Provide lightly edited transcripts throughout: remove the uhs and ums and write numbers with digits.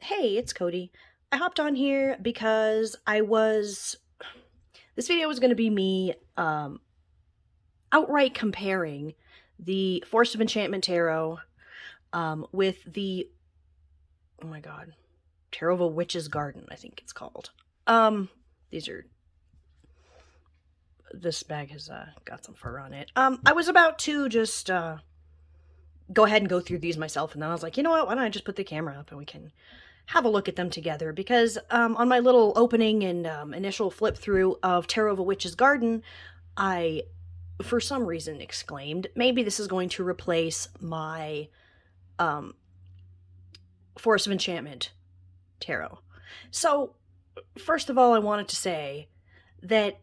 Hey, it's Cody. I hopped on here because this video was going to be me outright comparing the Force of Enchantment Tarot with the, oh my god, Tarot of a Witch's Garden, I think it's called. This bag has got some fur on it. I was about to just go ahead and go through these myself, and then I was like, you know what, why don't I just put the camera up and we can have a look at them together, because on my little opening and initial flip through of Tarot of a Witch's Garden, I, for some reason, exclaimed, maybe this is going to replace my Force of Enchantment Tarot. So, first of all, I wanted to say that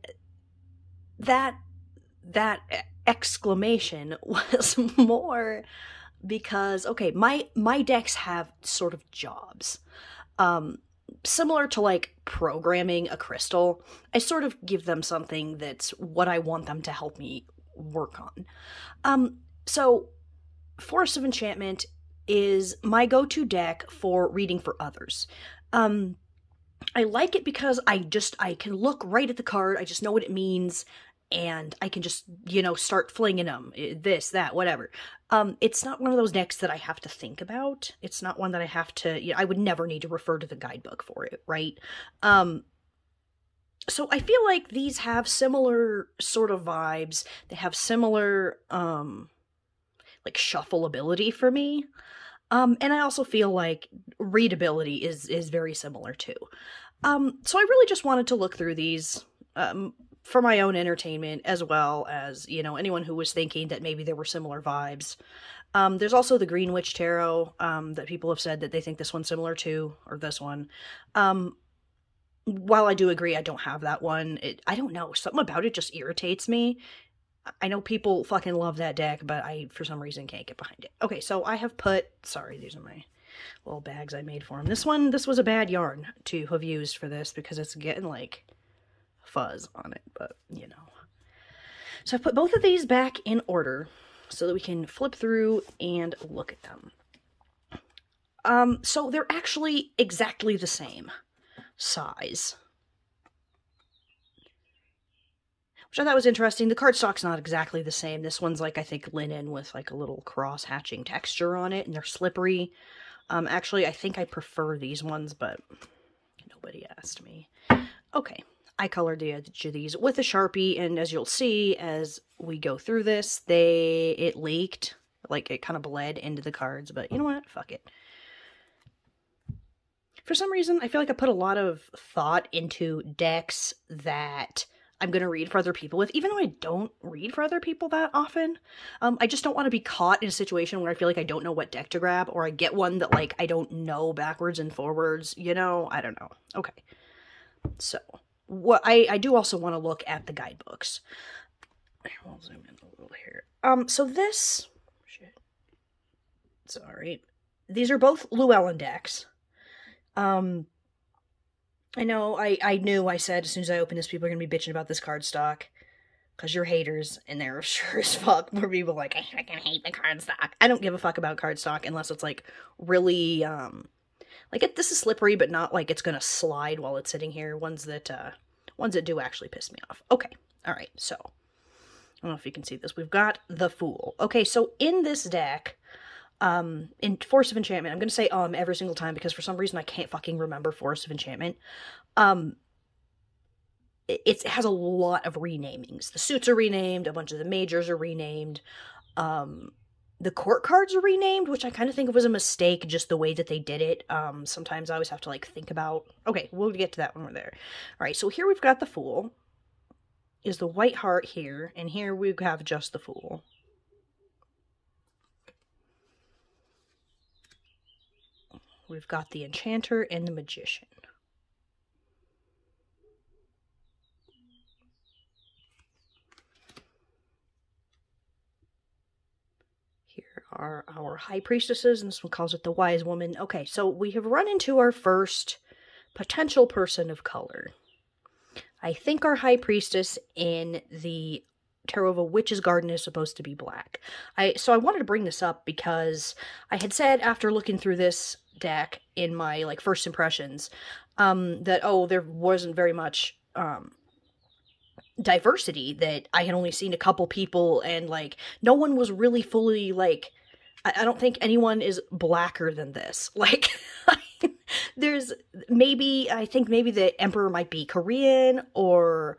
exclamation was more because, okay, my decks have sort of jobs. Similar to, like, programming a crystal, I sort of give them something that's what I want them to help me work on. So, Force of Enchantment is my go-to deck for reading for others. I like it because I can look right at the card, I just know what it means, and I can just, start flinging them, this, that, whatever. It's not one of those decks that I have to think about. It's not one that I have to, I would never need to refer to the guidebook for it, right? So I feel like these have similar sort of vibes. They have similar, like, shuffleability for me. And I also feel like readability is very similar too. So I really just wanted to look through these, for my own entertainment, as well as, anyone who was thinking that maybe there were similar vibes. There's also the Green Witch Tarot, that people have said that they think this one's similar to, or this one. While I do agree I don't have that one, I don't know, something about it just irritates me. I know people fucking love that deck, but I, for some reason, can't get behind it. Okay, so I have sorry, these are my little bags I made for him. This was a bad yarn to have used for this, because it's getting, like, fuzz on it, but, So I've put both of these back in order so that we can flip through and look at them. So they're actually exactly the same size, which I thought was interesting. The cardstock's not exactly the same. This one's, like, I think linen with, like, a little cross-hatching texture on it, and they're slippery. Actually, I think I prefer these ones, but nobody asked me. Okay. I colored the edge of these with a Sharpie, and as you'll see as we go through this, it leaked. Like, it kind of bled into the cards, but you know what? Fuck it. For some reason, I feel like I put a lot of thought into decks that I'm going to read for other people with, even though I don't read for other people that often. I just don't want to be caught in a situation where I feel like I don't know what deck to grab, or I get one that, like, I don't know backwards and forwards, I don't know. Okay. So what I do also want to look at the guidebooks. We'll zoom in a little here. So this, shit, sorry, these are both Llewellyn decks. I know, I knew, I said as soon as I opened this, people are gonna be bitching about this cardstock, because you're haters, and they're sure as fuck more people like, I fucking hate the cardstock. I don't give a fuck about cardstock unless it's, like, really, like, this is slippery, but not like it's gonna slide while it's sitting here. Ones that do actually piss me off. Okay, alright, so, I don't know if you can see this. We've got the Fool. Okay, so in this deck, in Force of Enchantment, I'm gonna say every single time, because for some reason I can't fucking remember Force of Enchantment. It has a lot of renamings. The suits are renamed, a bunch of the majors are renamed, the court cards are renamed, which I kind of think was a mistake, just the way that they did it. Sometimes I always have to, like, think about... Okay, we'll get to that when we're there. Alright, so here we've got the Fool. Is the White Heart here, and here we have just the Fool. We've got the Enchanter and the Magician. Are our High Priestesses, and this one calls it the Wise Woman. Okay, so we have run into our first potential person of color. I think our High Priestess in the Tarot of a Witch's Garden is supposed to be black. So I wanted to bring this up because I had said after looking through this deck in my like first impressions, that there wasn't very much diversity, that I had only seen a couple people, and like no one was really fully like, I don't think anyone is blacker than this. Like, there's I think maybe the Emperor might be Korean, or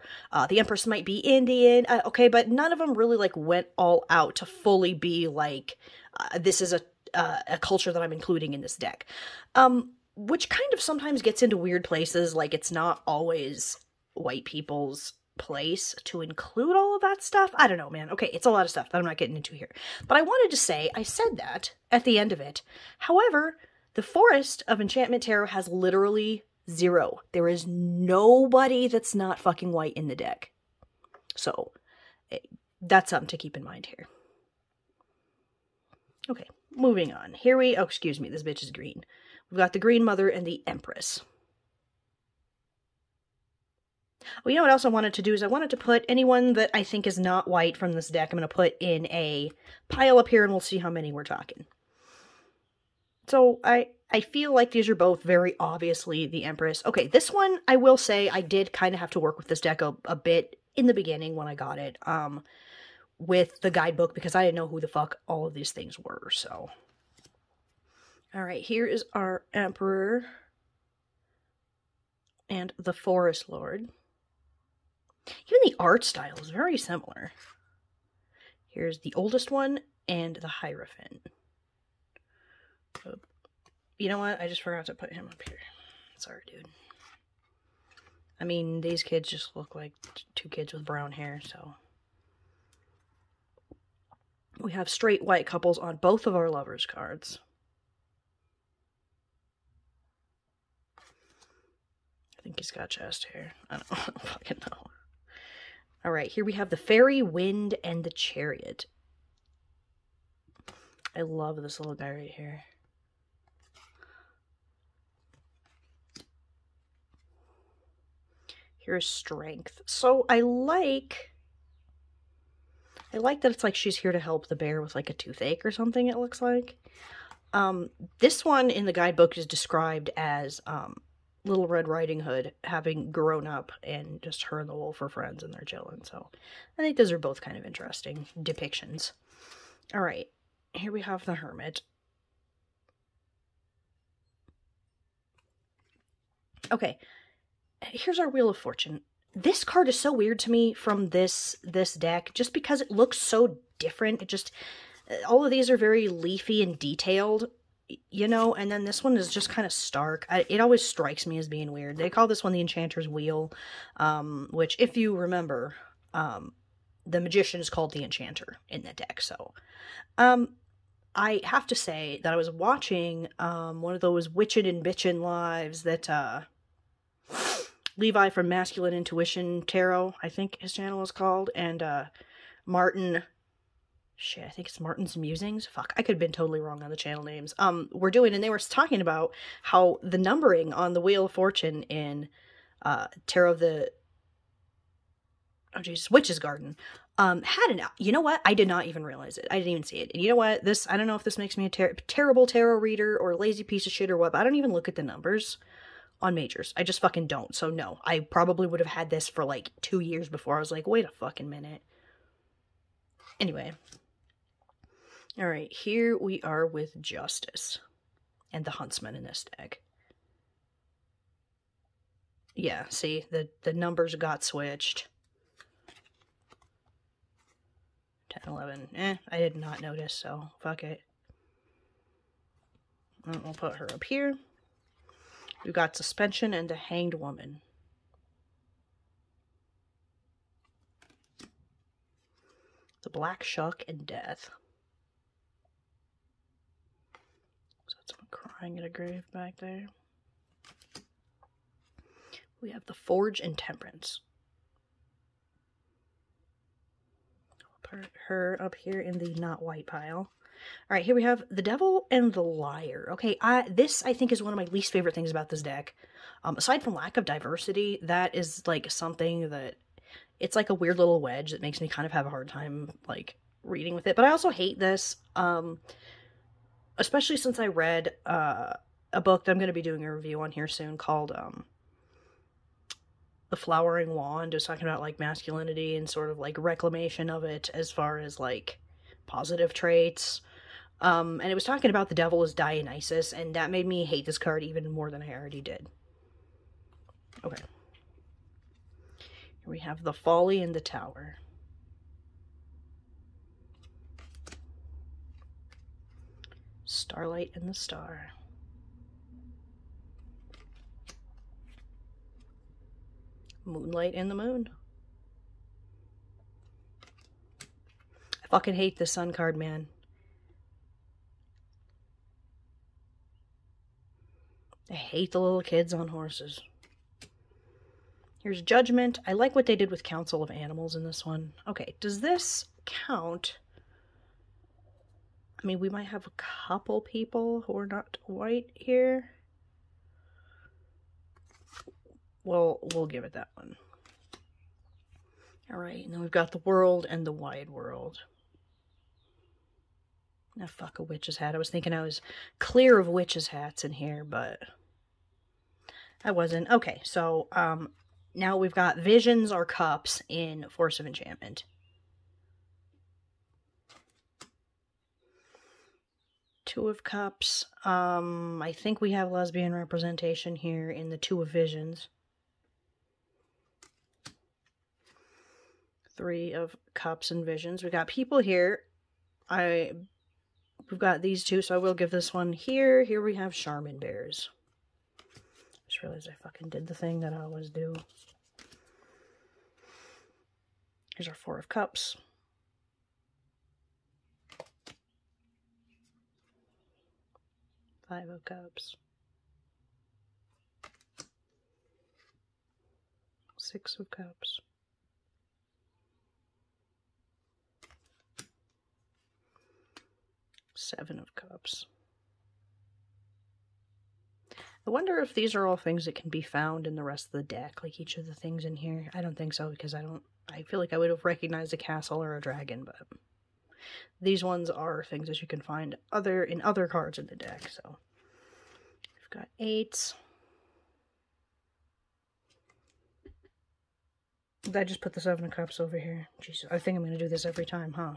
the Empress might be Indian. Okay, but none of them really like went all out to fully be like, this is a culture that I'm including in this deck. Which kind of sometimes gets into weird places, like it's not always white people's place to include all of that stuff. I don't know, man. Okay, it's a lot of stuff that I'm not getting into here. But I wanted to say, I said that at the end of it. However, the Forest of Enchantment Tarot has literally 0. There is nobody that's not fucking white in the deck. So, that's something to keep in mind here. Okay, moving on. Oh, excuse me, this bitch is green. We've got the Green Mother and the Empress. Well, you know what else I wanted to do is I wanted to put anyone that I think is not white from this deck, I'm going to put in a pile up here, and we'll see how many we're talking. So I feel like these are both very obviously the Empress. Okay, this one, I will say, I did kind of have to work with this deck a bit in the beginning when I got it, with the guidebook, because I didn't know who the fuck all of these things were, so. Alright, here is our Emperor and the Forest Lord. Even the art style is very similar. Here's the oldest one and the Hierophant. You know what? I just forgot to put him up here. Sorry, dude. I mean, these kids just look like 2 kids with brown hair, so. We have straight white couples on both of our lovers cards. I think he's got chest hair. I don't fucking know. Alright, here we have the Fairy, Wind, and the Chariot. I love this little guy right here. Here's Strength. So I like that it's like she's here to help the bear with like a toothache or something, it looks like. This one in the guidebook is described as Little Red Riding Hood having grown up and just her and the wolf are friends and they're chilling. So I think those are both kind of interesting depictions. All right, here we have the Hermit. Okay, here's our Wheel of Fortune. This card is so weird to me from this deck just because it looks so different. It just, all of these are very leafy and detailed, you know, and then this one is just kind of stark. It always strikes me as being weird. They call this one the Enchanter's Wheel, which, if you remember, the Magician is called the Enchanter in the deck, so. I have to say that I was watching one of those Witchin' and Bitchin' lives that Levi from Masculine Intuition Tarot, I think his channel is called, and Martin... Shit, I think it's Martin's Musings. Fuck, I could have been totally wrong on the channel names. We're doing, and they were talking about how the numbering on the Wheel of Fortune in Tarot of the... Oh, Jesus, Witch's Garden, had an... You know what? I did not even realize it. I didn't even see it. And you know what? This, I don't know if this makes me a terrible tarot reader or a lazy piece of shit or what, but I don't even look at the numbers on majors. I just fucking don't. So no, I probably would have had this for like 2 years before I was like, wait a fucking minute. Anyway. Alright, here we are with Justice and the Huntsman in this deck. Yeah, see, the numbers got switched. 10, 11. I did not notice, so fuck it. And we'll put her up here. We've got Suspension and the Hanged Woman. The Black Shuck and Death. So that's someone crying at a grave back there. We have the Forge and Temperance. I'll put her up here in the not white pile. Alright, here we have the Devil and the Liar. Okay, this I think is one of my least favorite things about this deck. Aside from lack of diversity, that is like something that It's like a weird little wedge that makes me kind of have a hard time, like, reading with it. But I also hate this, especially since I read a book that I'm going to be doing a review on here soon called The Flowering Wand. It was talking about, like, masculinity and sort of, like, reclamation of it as far as, like, positive traits. And it was talking about the devil as Dionysus, and that made me hate this card even more than I already did. Okay. Here we have the Folly in the Tower. Starlight and the Star. Moonlight and the Moon. I fucking hate the Sun card, man. I hate the little kids on horses. Here's Judgment. I like what they did with Council of Animals in this one. Okay, does this count? I mean, we might have a couple people who are not white here. Well, we'll give it that one. Alright, and then we've got the World and the Wide World. Now, fuck a witch's hat. I was thinking I was clear of witch's hats in here, but I wasn't. Okay, so, now we've got Visions or Cups in Force of Enchantment. Two of Cups. I think we have lesbian representation here in the Two of Visions. Three of Cups and Visions. We got people here. We've got these two, so I will give this one here. Here we have Charmin Bears. Just realized I fucking did the thing that I always do. Here's our Four of Cups. Five of Cups. Six of Cups. Seven of Cups. I wonder if these are all things that can be found in the rest of the deck, like each of the things in here. I don't think so, because I feel like I would have recognized a castle or a dragon, but these ones are things that you can find in other cards in the deck, so. We've got eights. Did I just put the Seven of Cups over here? Jesus, I think I'm going to do this every time, huh?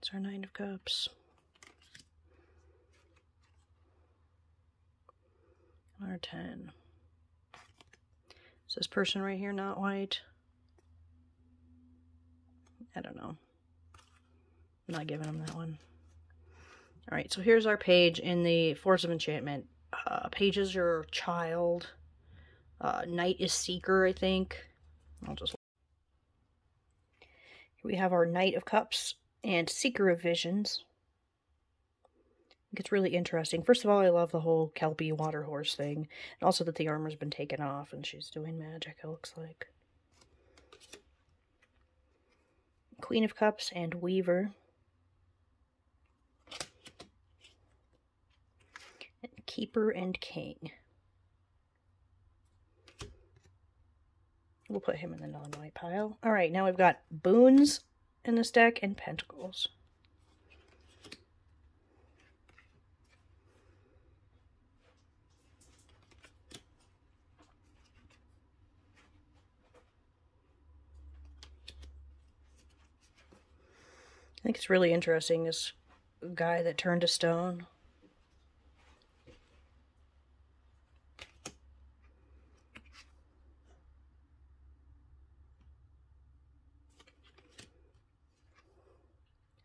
It's our Nine of Cups. Our 10. Is this person right here not white? I don't know. I'm not giving him that one. Alright, so here's our page in the Force of Enchantment. Page is your child. Knight is Seeker, I think. Here we have our Knight of Cups and Seeker of Visions. It's really interesting. First of all, I love the whole Kelpie water horse thing. And also that the armor's been taken off and she's doing magic, it looks like. Queen of Cups and Weaver. And Keeper and King. We'll put him in the non-white pile. Alright, now we've got Boons in this deck and Pentacles. I think it's really interesting, this guy that turned to stone.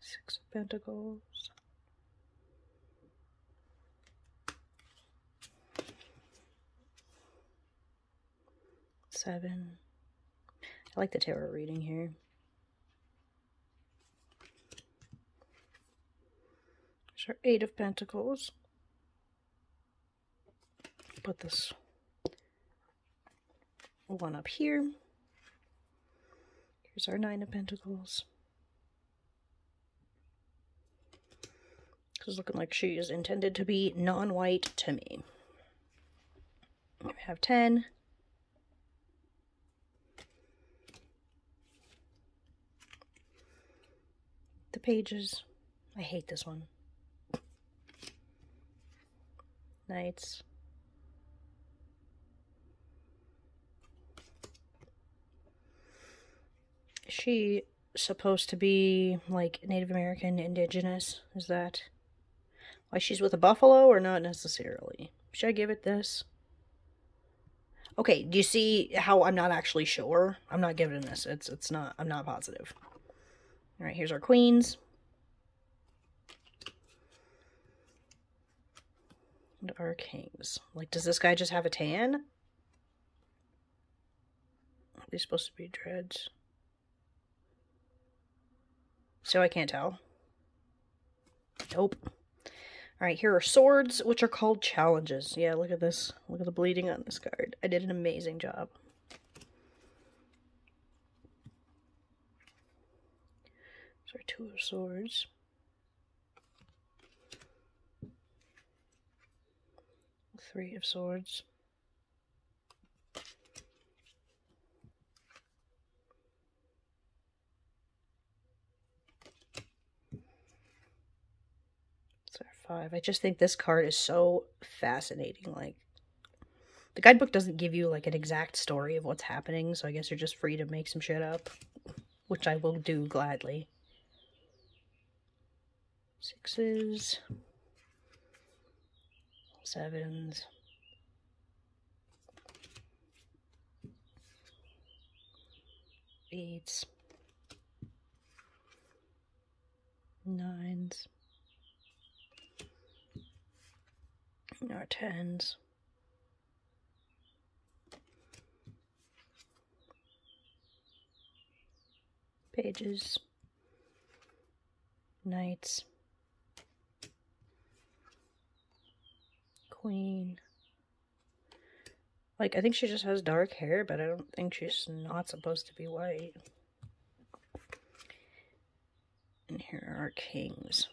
Six of Pentacles. Seven. I like the tarot reading here. Our Eight of Pentacles. Put this one up here. Here's our Nine of Pentacles. This is looking like she is intended to be non-white to me. We have 10. the pages. I hate this one. Knights. Is she supposed to be, like, Native American, indigenous? Is that why she's with a buffalo, or not necessarily? Should I give it this? Okay, do you see how I'm not actually sure? I'm not giving this. It's not, I'm not positive. Alright, here's our queens. And our kings. Like, does this guy just have a tan? Are they supposed to be dreads? So I can't tell. Nope. Alright, here are swords, which are called challenges. Yeah, look at this. Look at the bleeding on this card. I did an amazing job. So two of swords. Three of swords. So five. I just think this card is so fascinating. Like, the guidebook doesn't give you like an exact story of what's happening, so I guess you're just free to make some shit up, which I will do gladly. Sixes. Sevens. Eights. Nines. Our tens. Pages. Knights. Queen. Like, I think she just has dark hair, but I don't think she's not supposed to be white. And here are our kings.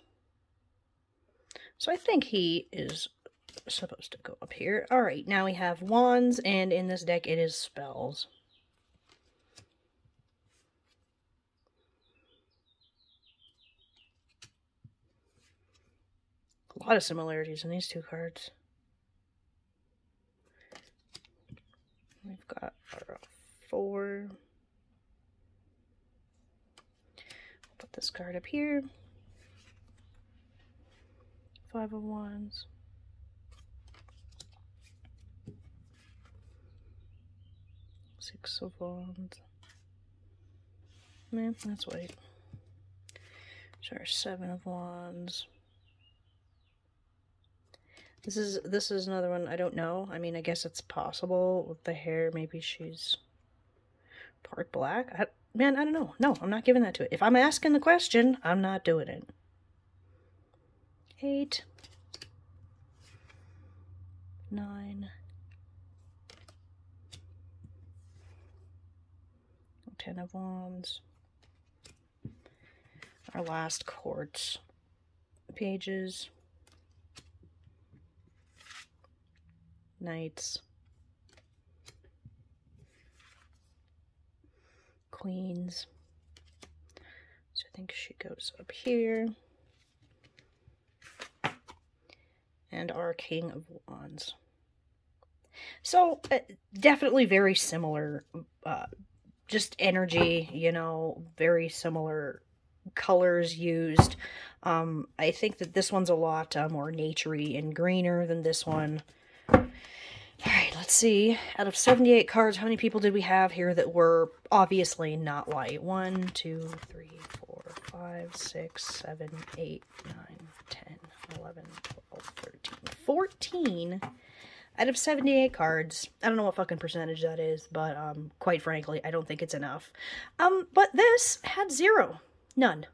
So I think he is supposed to go up here. Alright, now we have wands, and in this deck it is spells. A lot of similarities in these two cards. We've got our 4. Put this card up here. 5 of wands. 6 of wands. Man, that's white. So our 7 of wands. This is another one I don't know. I mean, I guess it's possible with the hair. Maybe she's part black. Man, I don't know. No, I'm not giving that to it. If I'm asking the question, I'm not doing it. 8. 9. 10 of wands. Our last quartz pages. Knights. Queens. So I think she goes up here. And our King of Wands. So, definitely very similar, just energy, you know, very similar colors used. I think that this one's a lot more naturey and greener than this one. Alright, let's see. Out of 78 cards, how many people did we have here that were obviously not white? 1, 2, 3, 4, 5, 6, 7, 8, 9, 10, 11, 12, 13, 14 out of 78 cards. I don't know what fucking percentage that is, but quite frankly, I don't think it's enough. But this had 0. None.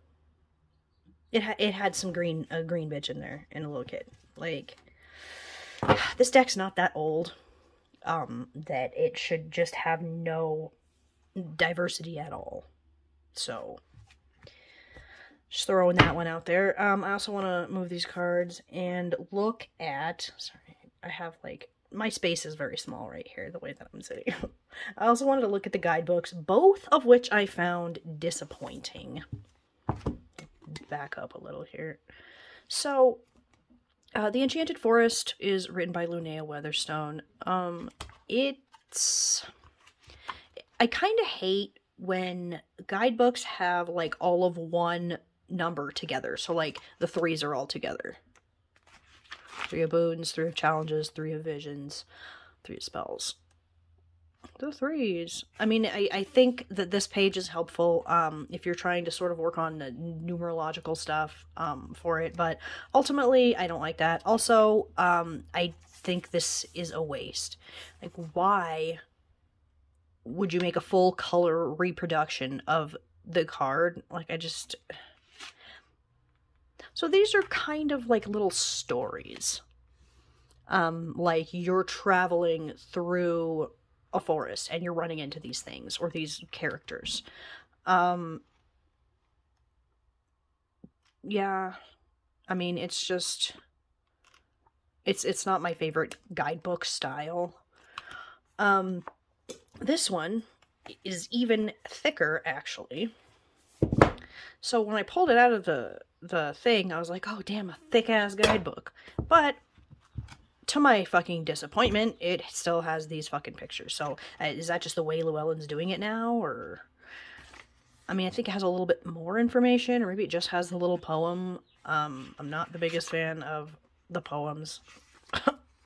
It had some green, a green bitch in there, and a little kid. Like, this deck's not that old, that it should just have no diversity at all. So, just throwing that one out there. I also want to move these cards and look at, sorry, I have like, my space is very small right here, the way that I'm sitting. I also wanted to look at the guidebooks, both of which I found disappointing. back up a little here. So, The Enchanted Forest is written by Linnea Weatherstone. I kind of hate when guidebooks have, like, all of one number together. So, like, the 3s are all together. 3 of boons, 3 of challenges, 3 of visions, 3 of spells. The 3s. I mean, I think that this page is helpful if you're trying to sort of work on the numerological stuff for it, but ultimately I don't like that. Also, I think this is a waste. Like, why would you make a full color reproduction of the card? Like, so these are kind of like little stories. Like, you're traveling through a forest and you're running into these things or these characters. Yeah, I mean, it's just, it's not my favorite guidebook style. This one is even thicker, actually. So when I pulled it out of the thing, I was like, oh damn, a thick ass guidebook. But to my fucking disappointment, it still has these fucking pictures. So, is that just the way Llewellyn's doing it now, or... I mean, I think it has a little bit more information, or maybe it just has the little poem. I'm not the biggest fan of the poems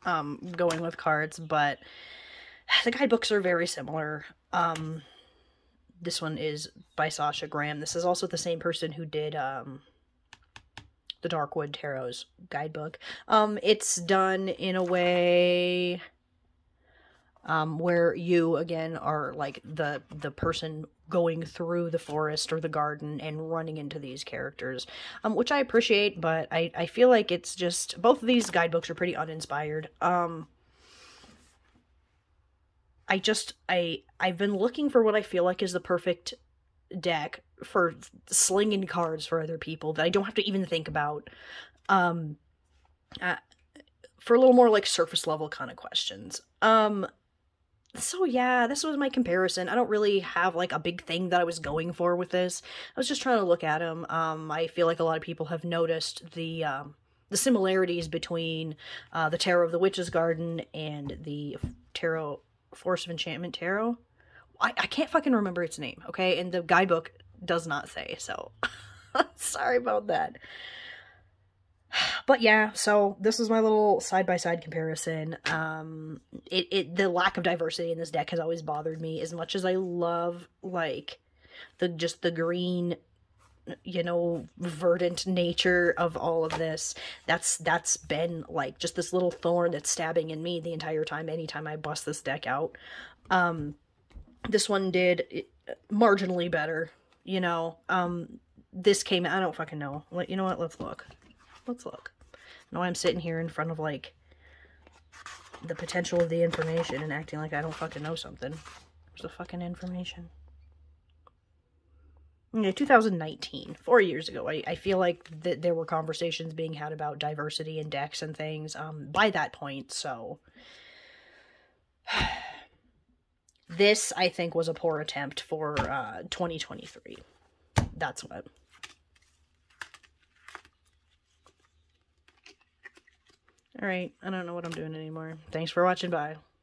going with cards, but the guidebooks are very similar. This one is by Sasha Graham. This is also the same person who did, the Darkwood Tarot's guidebook. It's done in a way where you, again, are like the person going through the forest or the garden and running into these characters, which I appreciate, but I feel like it's just, both of these guidebooks are pretty uninspired. I've been looking for what I feel like is the perfect deck for slinging cards for other people that I don't have to even think about, for a little more like surface level kind of questions. So yeah, this was my comparison. I don't really have like a big thing that I was going for with this. I was just trying to look at them. I feel like a lot of people have noticed the similarities between the Tarot of the Witch's Garden and the Tarot Force of Enchantment Tarot. I can't fucking remember its name, okay? And the guidebook does not say, so sorry about that. But yeah, so this is my little side-by-side comparison. The lack of diversity in this deck has always bothered me, as much as I love, like, the green, you know, verdant nature of all of this. That's been, like, just this little thorn that's stabbing in me the entire time, anytime I bust this deck out. This one did marginally better, you know. This came, I don't fucking know. You know what, let's look. Let's look. Now I'm sitting here in front of, like, the potential of the information and acting like I don't fucking know something. Where's the fucking information? Yeah, 2019, 4 years ago. I feel like there were conversations being had about diversity in decks and things by that point, so... This, I think, was a poor attempt for 2023. That's what. Alright, I don't know what I'm doing anymore. Thanks for watching, bye.